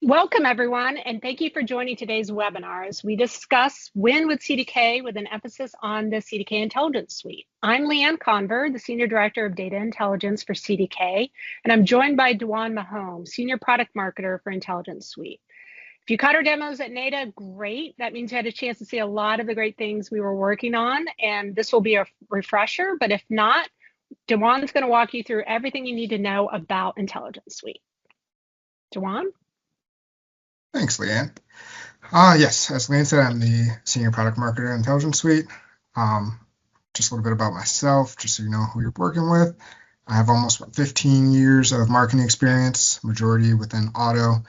Welcome, everyone, and thank you for joining today's webinar as we discuss Win with CDK with an emphasis on the CDK Intelligence Suite. I'm Leanne Conver, the Senior Director of Data Intelligence for CDK, and I'm joined by Dewan Mahome, Senior Product Marketer for Intelligence Suite. If you caught our demos at NADA, great. That means you had a chance to see a lot of the great things we were working on, and this will be a refresher, but if not, Dewan's going to walk you through everything you need to know about Intelligence Suite. Dewan? Thanks, Leanne. Yes, as Leanne said, I'm the Senior Product Marketer at Intelligence Suite. Just a little bit about myself, just so you know who you're working with. I have almost 15 years of marketing experience, majority within auto,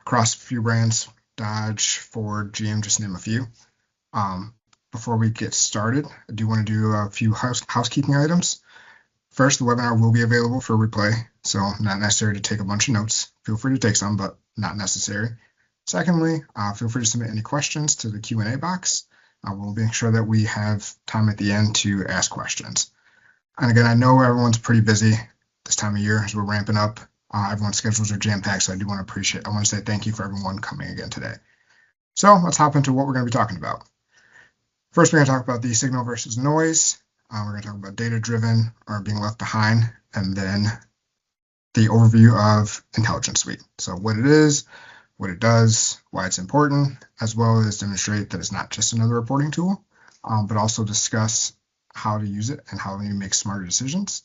across a few brands, Dodge, Ford, GM, just to name a few. Before we get started, I do want to do a few housekeeping items. First, the webinar will be available for replay, so not necessary to take a bunch of notes. Feel free to take some, but not necessary. Secondly, feel free to submit any questions to the Q&A box. We'll make sure that we have time at the end to ask questions. And again, I know everyone's pretty busy this time of year as we're ramping up. Everyone's schedules are jam-packed, so I want to say thank you for everyone coming again today. So let's hop into what we're going to be talking about. First, we're going to talk about the signal versus noise. We're going to talk about data-driven or being left behind, and then the overview of Intelligence Suite. So what it is, what it does, why it's important, as well as demonstrate that it's not just another reporting tool, but also discuss how to use it and how you make smarter decisions.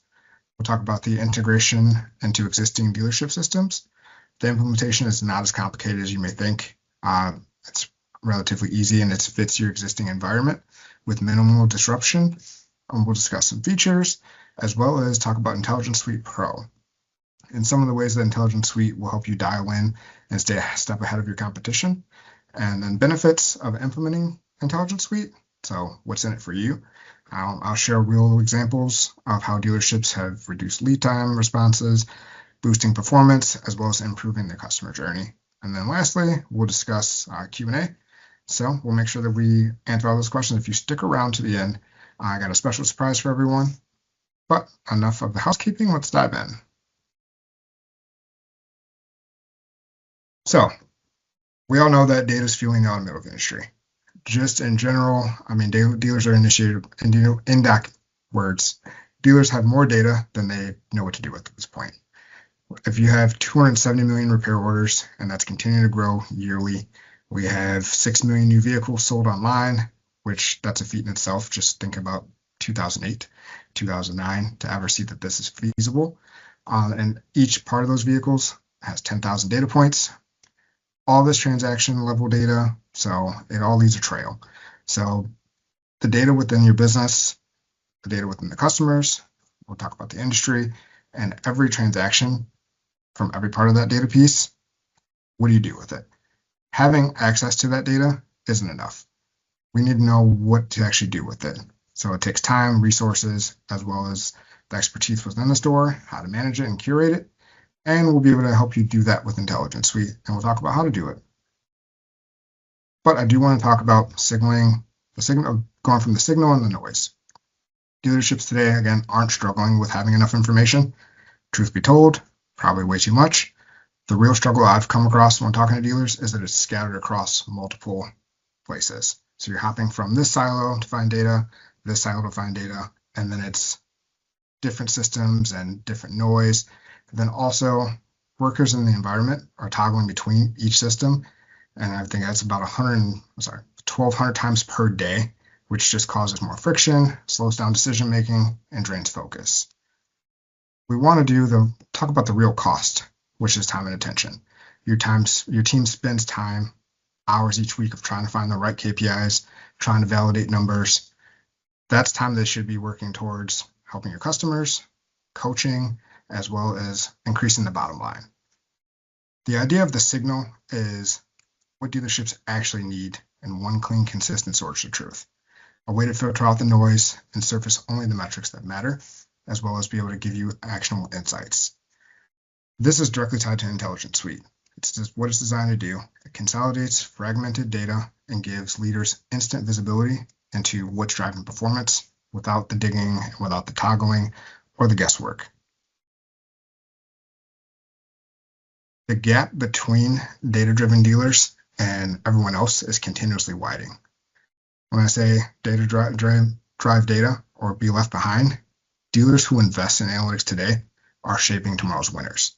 We'll talk about the integration into existing dealership systems. The implementation is not as complicated as you may think. It's relatively easy and it fits your existing environment with minimal disruption. We'll discuss some features, as well as talk about Intelligence Suite Pro and some of the ways that Intelligence Suite will help you dial in and stay a step ahead of your competition. And then benefits of implementing Intelligence Suite. So what's in it for you? I'll share real examples of how dealerships have reduced lead time responses, boosting performance, as well as improving the customer journey. And then lastly, we'll discuss Q&A. So we'll make sure that we answer all those questions. If you stick around to the end, I got a special surprise for everyone. But enough of the housekeeping, let's dive in. So we all know that data is fueling the automotive industry. Just in general, I mean, dealers are initiated, and in that words, dealers have more data than they know what to do with at this point. If you have 270 million repair orders, and that's continuing to grow yearly, we have 6 million new vehicles sold online, which that's a feat in itself. Just think about 2008, 2009 to ever see that this is feasible. And each part of those vehicles has 10,000 data points. All this transaction level data, so it all leaves a trail. So the data within your business, the data within the customers, we'll talk about the industry, and every transaction from every part of that data piece, what do you do with it? Having access to that data isn't enough. We need to know what to actually do with it. So it takes time, resources, as well as the expertise within the store, how to manage it and curate it. And we'll be able to help you do that with Intelligence Suite, and we'll talk about how to do it. But I do want to talk about signaling, going from the signal and the noise. Dealerships today, again, aren't struggling with having enough information. Truth be told, probably way too much. The real struggle I've come across when talking to dealers is that it's scattered across multiple places. So you're hopping from this silo to find data, this silo to find data, and then it's different systems and different noise. And then also, workers in the environment are toggling between each system, and I think that's about 1,200 times per day, which just causes more friction, slows down decision making, and drains focus. We want to talk about the real cost, which is time and attention. Your team spends time, hours each week of trying to find the right KPIs, trying to validate numbers. That's time they should be working towards helping your customers, coaching, as well as increasing the bottom line. The idea of the signal is what dealerships actually need in one clean, consistent source of truth. A way to filter out the noise and surface only the metrics that matter, as well as be able to give you actionable insights. This is directly tied to Intelligence Suite. It's just what it's designed to do. It consolidates fragmented data and gives leaders instant visibility into what's driving performance without the digging, without the toggling, or the guesswork. The gap between data-driven dealers and everyone else is continuously widening. When I say data drive data or be left behind, dealers who invest in analytics today are shaping tomorrow's winners.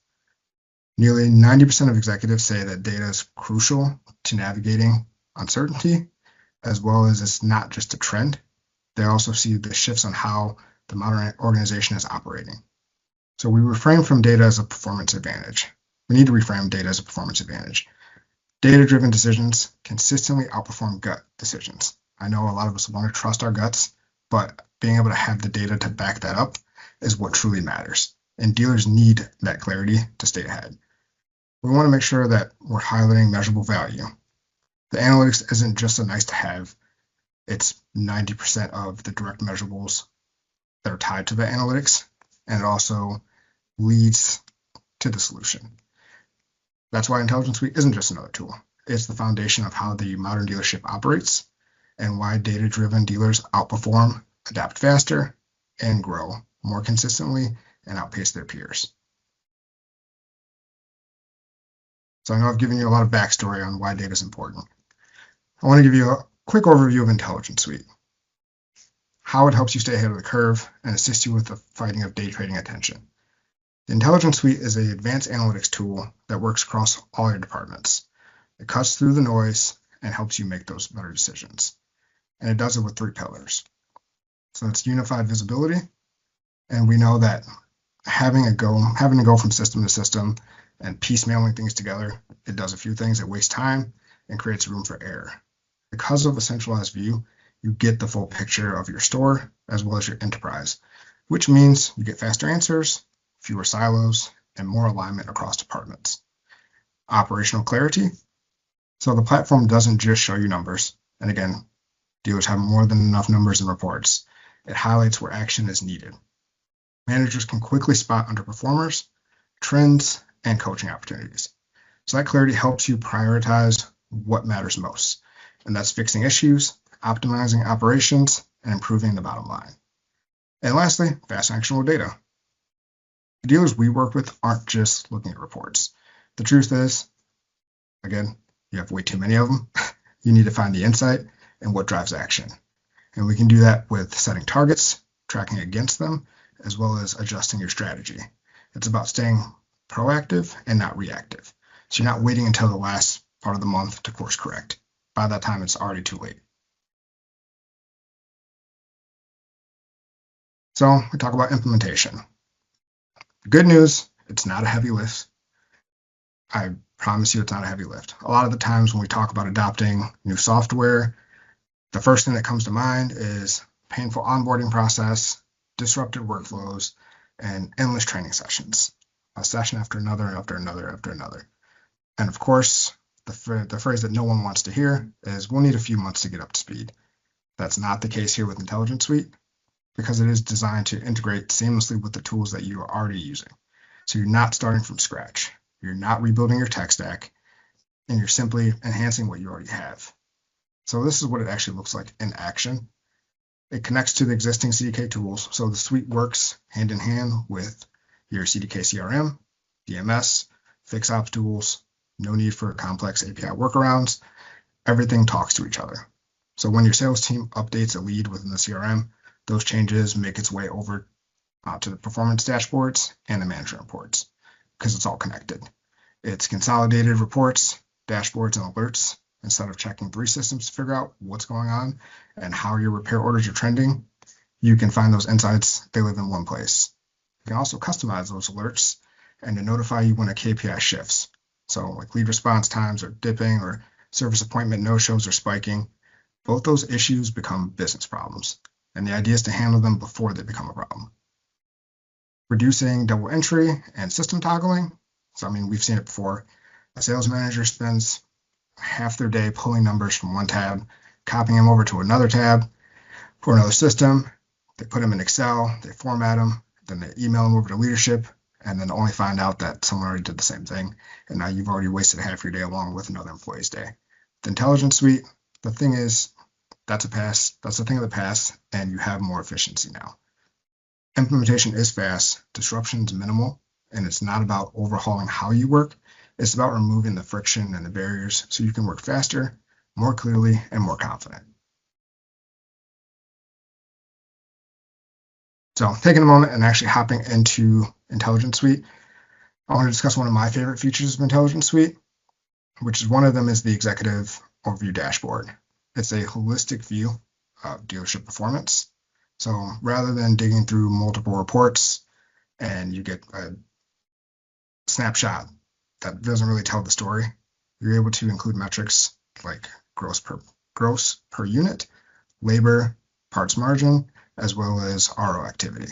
Nearly 90% of executives say that data is crucial to navigating uncertainty, as well as it's not just a trend. They also see the shifts on how the modern organization is operating. So we reframe from data as a performance advantage. We need to reframe data as a performance advantage. Data-driven decisions consistently outperform gut decisions. I know a lot of us want to trust our guts, but being able to have the data to back that up is what truly matters. And dealers need that clarity to stay ahead. We want to make sure that we're highlighting measurable value. The analytics isn't just a nice to have, it's 90% of the direct measurables that are tied to the analytics, and it also leads to the solution. That's why Intelligence Suite isn't just another tool. It's the foundation of how the modern dealership operates and why data-driven dealers outperform, adapt faster, and grow more consistently and outpace their peers. So I know I've given you a lot of backstory on why data is important. I want to give you a quick overview of Intelligence Suite, how it helps you stay ahead of the curve and assist you with the fighting of day trading attention. The Intelligence Suite is an advanced analytics tool that works across all your departments. It cuts through the noise and helps you make those better decisions. And it does it with 3 pillars. So it's unified visibility. And we know that having to go from system to system and piecemealing things together, it does a few things. It wastes time and creates room for error. Because of a centralized view, you get the full picture of your store as well as your enterprise, which means you get faster answers, fewer silos, and more alignment across departments. Operational clarity. So the platform doesn't just show you numbers. And again, dealers have more than enough numbers and reports. It highlights where action is needed. Managers can quickly spot underperformers, trends, and coaching opportunities. So that clarity helps you prioritize what matters most. And that's fixing issues, optimizing operations, and improving the bottom line. And lastly, fast actionable data. The dealers we work with aren't just looking at reports. The truth is, again, you have way too many of them. You need to find the insight and what drives action. And we can do that with setting targets, tracking against them, as well as adjusting your strategy. It's about staying proactive and not reactive. So you're not waiting until the last part of the month to course correct. By that time, it's already too late. So we talk about implementation. The good news, it's not a heavy lift. I promise you it's not a heavy lift. A lot of the times when we talk about adopting new software, the first thing that comes to mind is painful onboarding process, disrupted workflows, and endless training sessions. A session after another, after another, after another. And of course, the phrase that no one wants to hear is we'll need a few months to get up to speed. That's not the case here with Intelligence Suite because it is designed to integrate seamlessly with the tools that you are already using. So you're not starting from scratch. You're not rebuilding your tech stack, and you're simply enhancing what you already have. So this is what it actually looks like in action. It connects to the existing CDK tools. So the suite works hand in hand with your CDK CRM, DMS, fix ops tools, no need for complex API workarounds. Everything talks to each other. So when your sales team updates a lead within the CRM, those changes make its way over to the performance dashboards and the management reports because it's all connected. It's consolidated reports, dashboards, and alerts. Instead of checking 3 systems to figure out what's going on and how your repair orders are trending, you can find those insights. They live in one place. You can also customize those alerts and to notify you when a KPI shifts. So like lead response times are dipping or service appointment no-shows are spiking. Both those issues become business problems. And the idea is to handle them before they become a problem. Reducing double entry and system toggling. So, we've seen it before. A sales manager spends half their day pulling numbers from one tab, copying them over to another tab for another system. They put them in Excel, they format them, then they email them over to leadership, and then only find out that someone already did the same thing. And now you've already wasted half your day along with another employee's day. The Intelligence Suite, the thing is, that's a thing of the past, and you have more efficiency now. Implementation is fast, disruption is minimal, and it's not about overhauling how you work. It's about removing the friction and the barriers so you can work faster, more clearly, and more confident. So taking a moment and actually hopping into Intelligence Suite, I want to discuss one of my favorite features of Intelligence Suite, which is one of them is the Executive Overview Dashboard. It's a holistic view of dealership performance. So rather than digging through multiple reports and you get a snapshot that doesn't really tell the story, you're able to include metrics like gross per unit, labor, parts margin, as well as RO activity.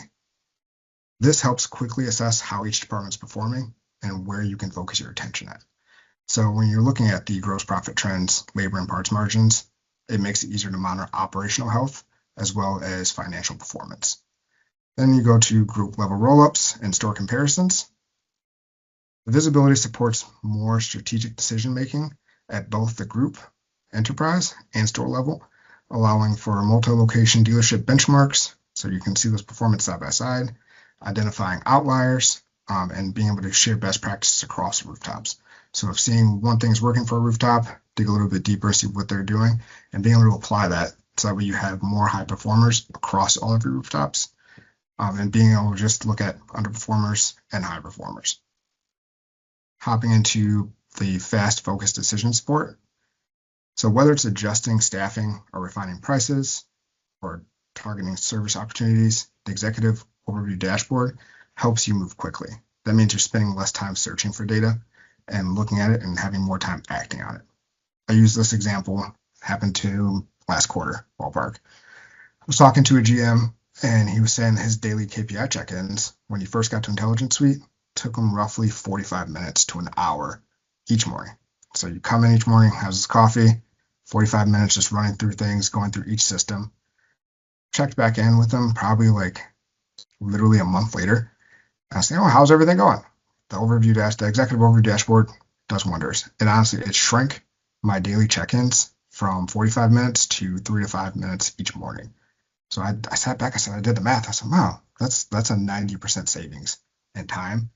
This helps quickly assess how each department is performing and where you can focus your attention at. So when you're looking at the gross profit trends, labor and parts margins, it makes it easier to monitor operational health as well as financial performance. Then you go to group level rollups and store comparisons. The visibility supports more strategic decision making at both the group, enterprise, and store level, allowing for multi-location dealership benchmarks so you can see those performance side by side, identifying outliers, and being able to share best practices across rooftops. So if seeing one thing is working for a rooftop, dig a little bit deeper, see what they're doing, and being able to apply that so that way you have more high performers across all of your rooftops, and being able to just look at underperformers and high performers. Hopping into the fast focused decision support. So whether it's adjusting staffing or refining prices or targeting service opportunities, the Executive Overview Dashboard helps you move quickly. That means you're spending less time searching for data and looking at it and having more time acting on it. I use this example, happened to last quarter, ballpark. I was talking to a GM and he was saying his daily KPI check-ins when he first got to Intelligence Suite took him roughly 45 minutes to an hour each morning. So you come in each morning, have his coffee, 45 minutes just running through things, going through each system. Checked back in with him probably like literally a month later. I was saying, oh, how's everything going? The Executive Overview Dashboard does wonders. It shrank my daily check-ins from 45 minutes to 3 to 5 minutes each morning. So I sat back, I did the math. I said, wow, that's a 90% savings in time.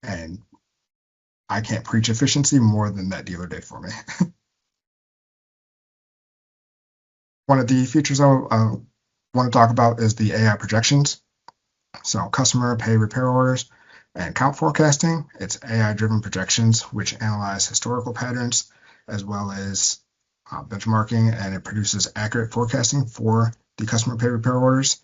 And I can't preach efficiency more than that dealer did for me. One of the features I want to talk about is the AI projections. So customer pay repair orders and count forecasting. It's AI-driven projections which analyze historical patterns as well as benchmarking, and it produces accurate forecasting for the customer pay repair orders.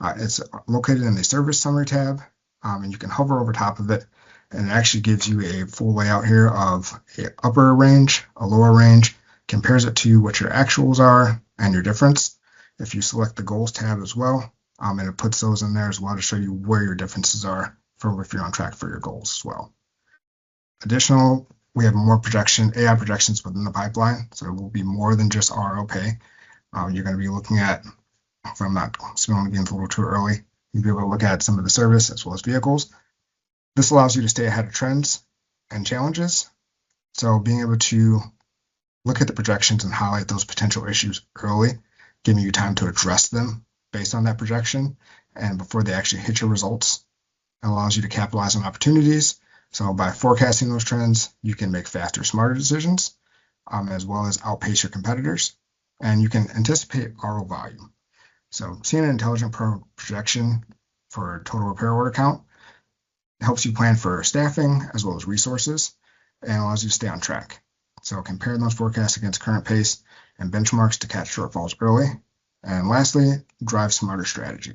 It's located in the service summary tab, and you can hover over top of it, and it actually gives you a full layout here of an upper range, a lower range, compares it to what your actuals are and your difference. If you select the goals tab as well, and it puts those in there as well to show you where your differences are for if you're on track for your goals as well. Additional, we have more AI projections within the pipeline, so it will be more than just RO pay. You're going to be looking at, if I'm not spilling the beans a little too early, you'll be able to look at some of the service as well as vehicles. This allows you to stay ahead of trends and challenges. So being able to look at the projections and highlight those potential issues early, giving you time to address them based on that projection and before they actually hit your results, allows you to capitalize on opportunities. So by forecasting those trends, you can make faster, smarter decisions, as well as outpace your competitors, and you can anticipate RO volume. So seeing an intelligent projection for total repair order count helps you plan for staffing as well as resources and allows you to stay on track. So compare those forecasts against current pace and benchmarks to catch shortfalls early. And lastly, drive smarter strategy.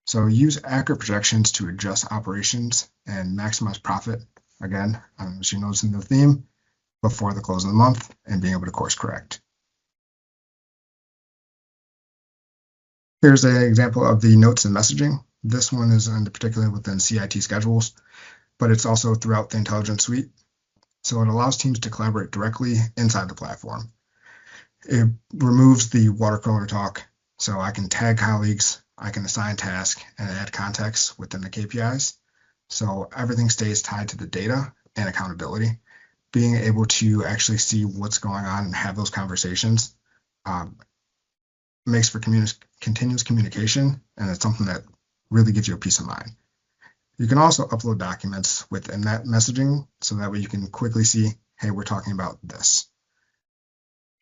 So use accurate projections to adjust operations and maximize profit. Again, as you notice in the theme, before the close of the month and being able to course correct. Here's an example of the notes and messaging. This one is in particular within CIT schedules, but it's also throughout the Intelligence Suite. So it allows teams to collaborate directly inside the platform. It removes the water cooler talk, so I can tag colleagues, I can assign tasks, and add context within the KPIs. So everything stays tied to the data and accountability. Being able to actually see what's going on and have those conversations makes for continuous communication, and it's something that really gives you a peace of mind. You can also upload documents within that messaging so that way you can quickly see, hey, we're talking about this.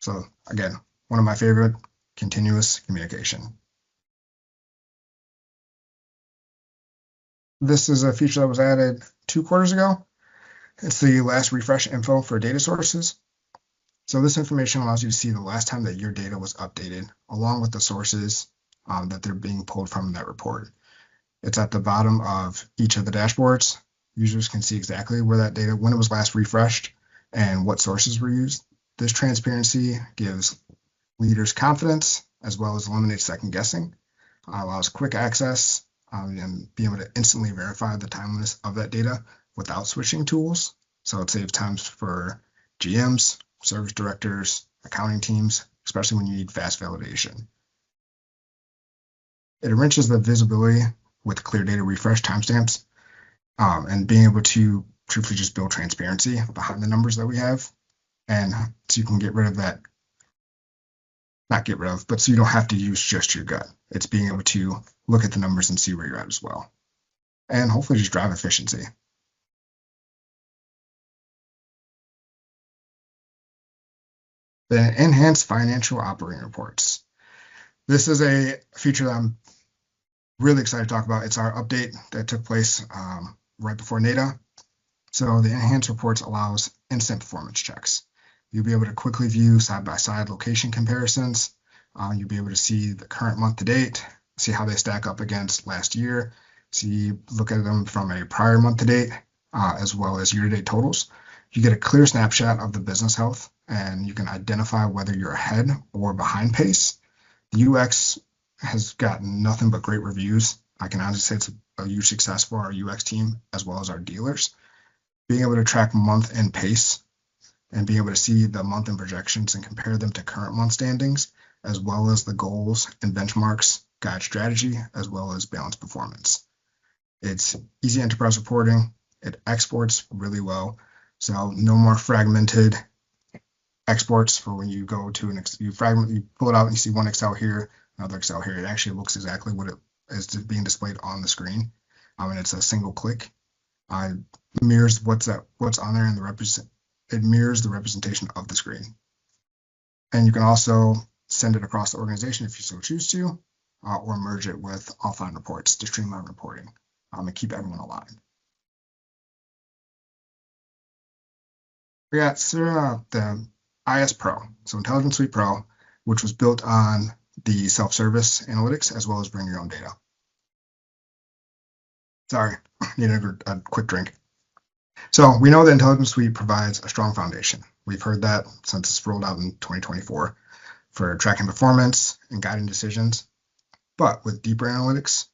So again, one of my favorite, continuous communication. This is a feature that was added 2 quarters ago. It's the last refresh info for data sources. So this information allows you to see the last time that your data was updated, along with the sources that they're being pulled from in that report. It's at the bottom of each of the dashboards. Users can see exactly where that data, when it was last refreshed, and what sources were used. This transparency gives leaders confidence, as well as eliminates second guessing, allows quick access, and being able to instantly verify the timeliness of that data without switching tools. So it saves times for GMs, service directors, accounting teams, especially when you need fast validation. It enriches the visibility with clear data refresh timestamps, and being able to truthfully just build transparency behind the numbers that we have. And so you can get rid of that, not get rid of, but so you don't have to use just your gut. It's being able to look at the numbers and see where you're at as well. And hopefully just drive efficiency. The enhanced financial operating reports. This is a feature that I'm really excited to talk about. It's our update that took place right before NADA. So the enhanced reports allows instant performance checks. You'll be able to quickly view side-by-side location comparisons. You'll be able to see the current month to date, see how they stack up against last year, look at them from a prior month to date, as well as year-to-date totals. You get a clear snapshot of the business health, and you can identify whether you're ahead or behind pace. The UX has gotten nothing but great reviews. I can honestly say it's a huge success for our UX team as well as our dealers. Being able to track month end pace and being able to see the month end projections and compare them to current month standings, as well as the goals and benchmarks, guide strategy, as well as balance performance. It's easy enterprise reporting. It exports really well. So no more fragmented exports for when you go to you pull it out and you see one Excel here, another Excel here. It actually looks exactly what it is being displayed on the screen. And it's a single click. It mirrors what's on there, and it mirrors the representation of the screen. And you can also send it across the organization if you so choose to, or merge it with offline reports to streamline reporting and keep everyone aligned. We got the IS Pro, so Intelligence Suite Pro, which was built on the self-service analytics as well as bring your own data. Sorry, needed a quick drink. So we know the Intelligence Suite provides a strong foundation. We've heard that since it's rolled out in 2024 for tracking performance and guiding decisions. But with deeper analytics,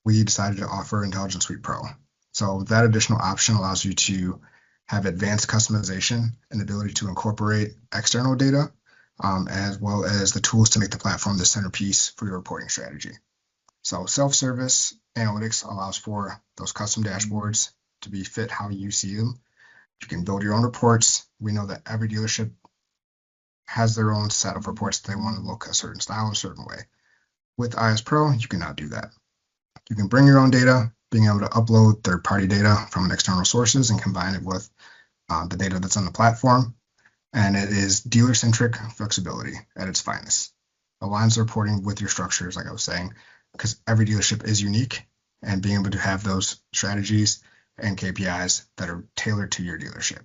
we decided to offer Intelligence Suite Pro. So that additional option allows you to have advanced customization and ability to incorporate external data, as well as the tools to make the platform the centerpiece for your reporting strategy. So self-service analytics allows for those custom dashboards to be fit how you see them. You can build your own reports. We know that every dealership has their own set of reports that they want to look a certain style, a certain way. With IS Pro, you cannot do that. You can bring your own data, being able to upload third-party data from external sources and combine it with the data that's on the platform. And it is dealer-centric flexibility at its finest. Aligns the reporting with your structures, like I was saying, because every dealership is unique, and being able to have those strategies and KPIs that are tailored to your dealership.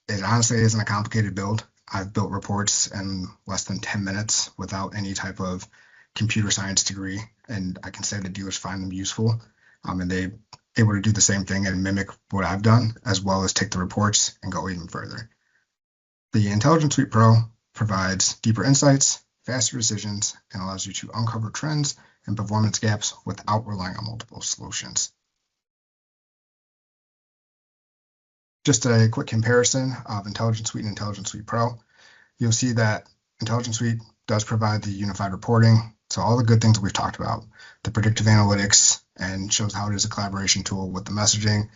It honestly isn't a complicated build. I've built reports in less than 10 minutes without any type of computer science degree, and I can say the dealers find them useful, and they're able to do the same thing and mimic what I've done, as well as take the reports and go even further. The Intelligence Suite Pro provides deeper insights, faster decisions, and allows you to uncover trends and performance gaps without relying on multiple solutions. Just a quick comparison of Intelligence Suite and Intelligence Suite Pro. You'll see that Intelligence Suite does provide the unified reporting, so all the good things that we've talked about, the predictive analytics, and shows how it is a collaboration tool with the messaging.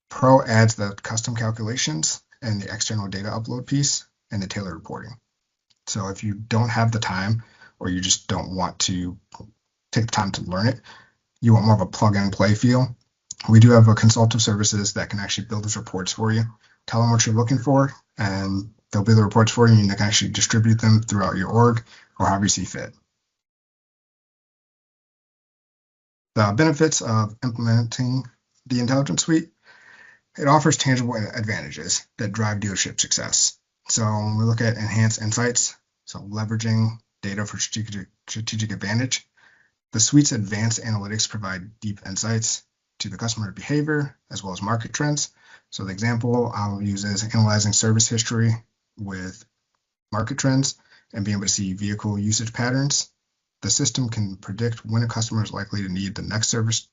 Pro adds the custom calculations and the external data upload piece and the tailored reporting. So if you don't have the time, or you just don't want to take the time to learn it, you want more of a plug and play feel, We do have a consultative services that can actually build those reports for you, tell them what you're looking for, and they'll build the reports for you, and they can actually distribute them throughout your org or however you see fit. The benefits of implementing the Intelligence Suite: it offers tangible advantages that drive dealership success. So when we look at enhanced insights, so leveraging data for strategic advantage, the suite's advanced analytics provide deep insights to the customer behavior as well as market trends. So the example I'll use is analyzing service history with market trends and being able to see vehicle usage patterns. The system can predict when a customer is likely to need the next service,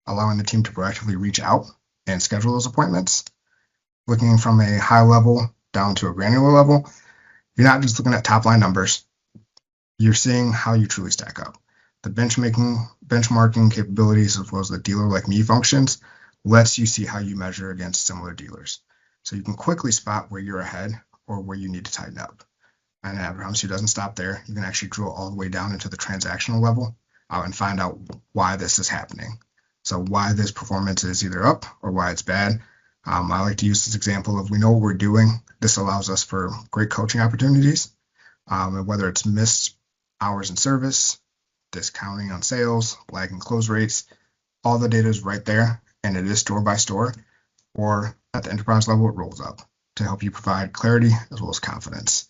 allowing the team to proactively reach out and schedule those appointments. Looking from a high level down to a granular level, you're not just looking at top line numbers, you're seeing how you truly stack up. The benchmarking capabilities as well as the dealer like me functions lets you see how you measure against similar dealers. So you can quickly spot where you're ahead or where you need to tighten up. And I promise you, it doesn't stop there. You can actually drill all the way down into the transactional level and find out why this is happening. So why this performance is either up or why it's bad. I like to use this example of we know what we're doing. This allows us for great coaching opportunities, and whether it's missed hours in service, discounting on sales, lagging close rates, all the data is right there, and it is store by store, or at the enterprise level, it rolls up to help you provide clarity as well as confidence.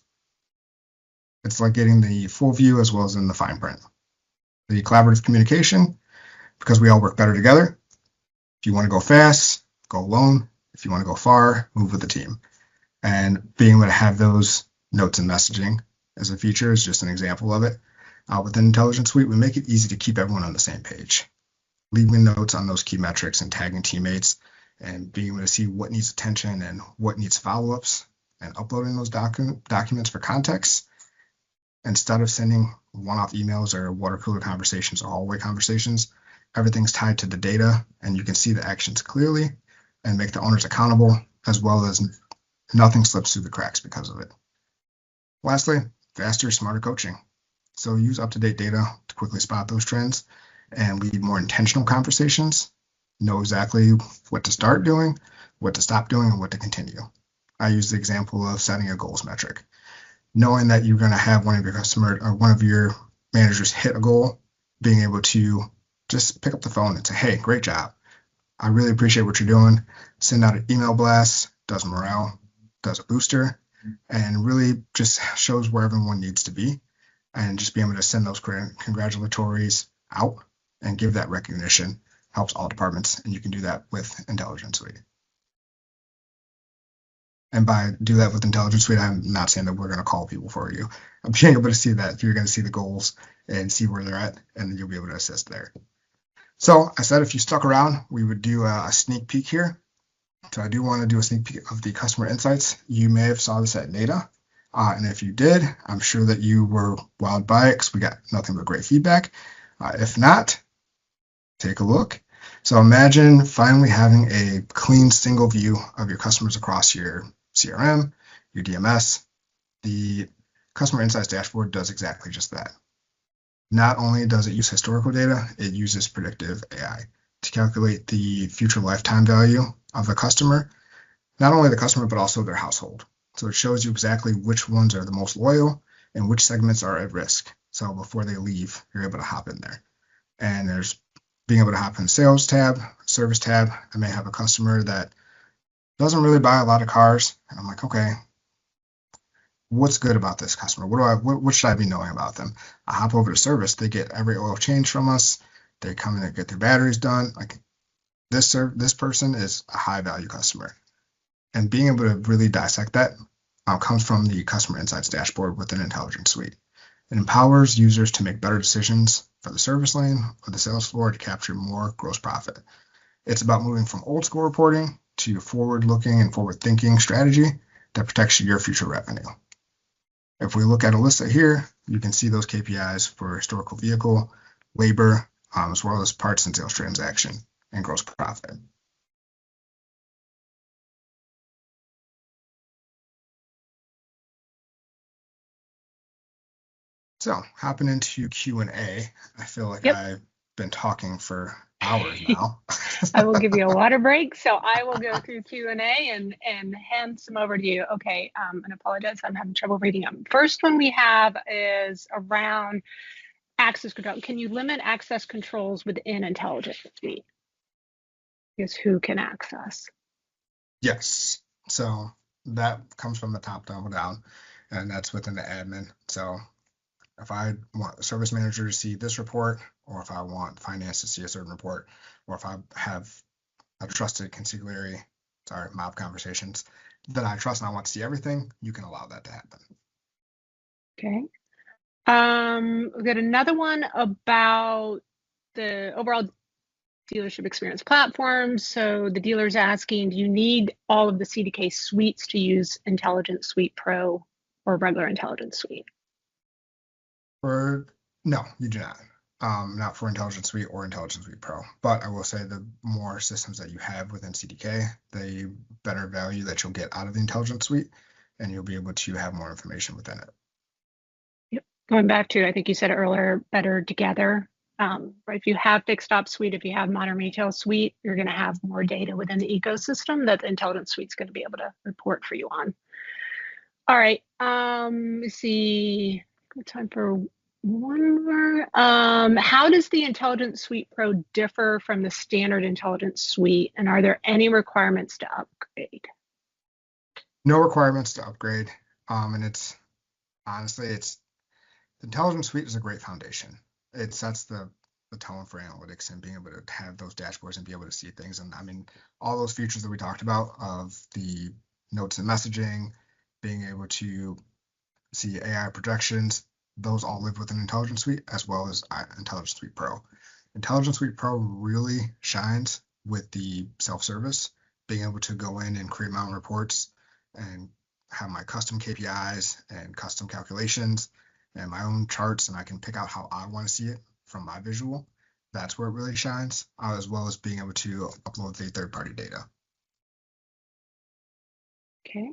It's like getting the full view as well as in the fine print. The collaborative communication, because we all work better together. If you want to go fast, go alone. If you want to go far, move with the team. And being able to have those notes and messaging as a feature is just an example of it. Within Intelligence Suite, we make it easy to keep everyone on the same page. Leaving notes on those key metrics and tagging teammates and being able to see what needs attention and what needs follow-ups and uploading those documents for context instead of sending one-off emails or water cooler conversations or hallway conversations. Everything's tied to the data and you can see the actions clearly and make the owners accountable, as well as nothing slips through the cracks because of it. Lastly, faster, smarter coaching. So use up-to-date data to quickly spot those trends and lead more intentional conversations. Know exactly what to start doing, what to stop doing, and what to continue. I use the example of setting a goals metric. Knowing that you're going to have one of your customers or one of your managers hit a goal, being able to just pick up the phone and say, hey, great job. I really appreciate what you're doing. Send out an email blast, does morale, does a booster, and really just shows where everyone needs to be. And just being able to send those congratulatories out and give that recognition helps all departments. And you can do that with Intelligence Suite. And by do that with Intelligence Suite, I'm not saying that we're going to call people for you. I'm being able to see that you're going to see the goals and see where they're at, and you'll be able to assist there. So I said if you stuck around, we would do a sneak peek here. So I do want to do a sneak peek of the customer insights. You may have saw this at NADA. And if you did, I'm sure that you were wowed by it because we got nothing but great feedback. If not, take a look. So imagine finally having a clean single view of your customers across your CRM, your DMS. The Customer Insights dashboard does exactly just that. Not only does it use historical data, it uses predictive AI to calculate the future lifetime value of the customer, not only the customer, but also their household. So it shows you exactly which ones are the most loyal and which segments are at risk. So before they leave, you're able to hop in there. And there's being able to hop in sales tab, service tab. I may have a customer that doesn't really buy a lot of cars. And I'm like, okay, what's good about this customer? What should I be knowing about them? I hop over to service. They get every oil change from us. They come in and get their batteries done. Like this person is a high value customer. And being able to really dissect that comes from the Customer Insights dashboard within Intelligence Suite. It empowers users to make better decisions for the service lane or the sales floor to capture more gross profit. It's about moving from old school reporting to forward-looking and forward-thinking strategy that protects your future revenue. If we look at a list here, you can see those KPIs for historical vehicle, labor, as well as parts and sales transaction and gross profit. So hopping into Q&A, I feel like I've been talking for hours now. I will give you a water break. So I will go through Q&A and hand some over to you. Okay, and apologize, I'm having trouble reading them. First one we have is around access control. Can you limit access controls within Intelligence Suite? Is who can access? Yes. So that comes from the top down, and that's within the admin. So if I want the service manager to see this report, or if I want finance to see a certain report, or if I have a trusted consigliere, mob conversations that I trust and I want to see everything, you can allow that to happen. Okay. We've got another one about the overall dealership experience platforms. So the dealer's asking, do you need all of the CDK suites to use Intelligence Suite Pro or regular Intelligence Suite? No, you do not. Not for Intelligence Suite or Intelligence Suite Pro. But I will say the more systems that you have within CDK, the better value that you'll get out of the Intelligence Suite, and you'll be able to have more information within it. Yep. Going back to, I think you said earlier, better together. Right? If you have Fixed Ops Suite, if you have Modern Retail Suite, you're going to have more data within the ecosystem that the Intelligence Suite's going to be able to report for you on. All right. Let's see. Good time for one more. How does the Intelligence Suite Pro differ from the standard Intelligence Suite, and are there any requirements to upgrade? No requirements to upgrade. And it's honestly, the Intelligence Suite is a great foundation. It sets the tone for analytics and being able to have those dashboards and be able to see things. And I mean, all those features that we talked about of the notes and messaging, being able to see AI projections, those all live within Intelligence Suite as well as Intelligence Suite Pro. Intelligence Suite Pro really shines with the self-service, being able to go in and create my own reports and have my custom KPIs and custom calculations and my own charts, and I can pick out how I want to see it from my visual. That's where it really shines, as well as being able to upload the third-party data. Okay.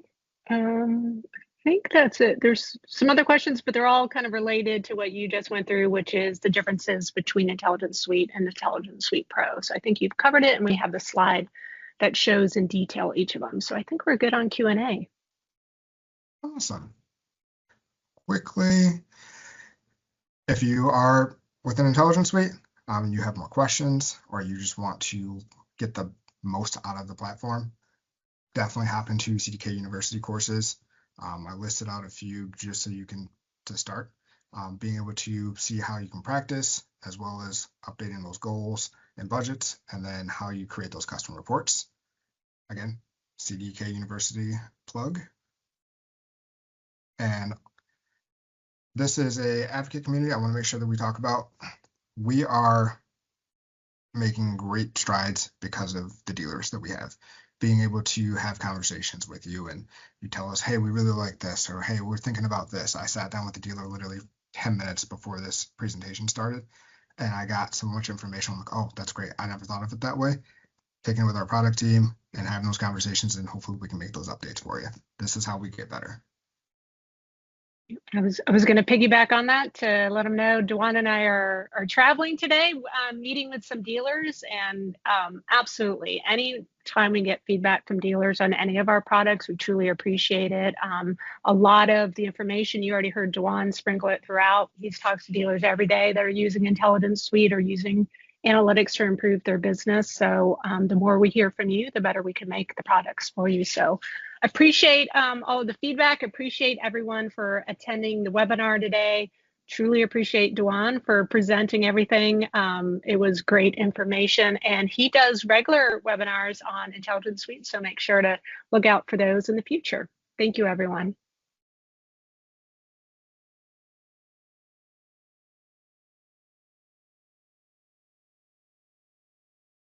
I think that's it. There's some other questions, but they're all kind of related to what you just went through, which is the differences between Intelligence Suite and Intelligence Suite Pro. So I think you've covered it, and we have the slide that shows in detail each of them. So I think we're good on Q&A. Awesome. Quickly, if you are within Intelligence Suite, you have more questions, or you just want to get the most out of the platform, definitely hop into CDK University courses. I listed out a few just so you can to start being able to see how you can practice, as well as updating those goals and budgets, and then how you create those custom reports. Again, CDK University plug. And this is a advocate community I want to make sure that we talk about. We are making great strides because of the dealers that we have, being able to have conversations with you, and you tell us, hey, we really like this, or hey, we're thinking about this. I sat down with the dealer literally 10 minutes before this presentation started, and I got so much information. I'm like, oh, that's great. I never thought of it that way. Taking it with our product team and having those conversations, and hopefully we can make those updates for you. This is how we get better. I was going to piggyback on that to let them know Dewan and I are traveling today, meeting with some dealers, and absolutely any time we get feedback from dealers on any of our products, we truly appreciate it. A lot of the information you already heard Dewan sprinkle it throughout. He talks to dealers every day that are using Intelligence Suite or using analytics to improve their business. So the more we hear from you, the better we can make the products for you. So appreciate all of the feedback. Appreciate everyone for attending the webinar today. Truly appreciate Dewan for presenting everything. It was great information, and he does regular webinars on Intelligence Suite, so make sure to look out for those in the future. Thank you, everyone.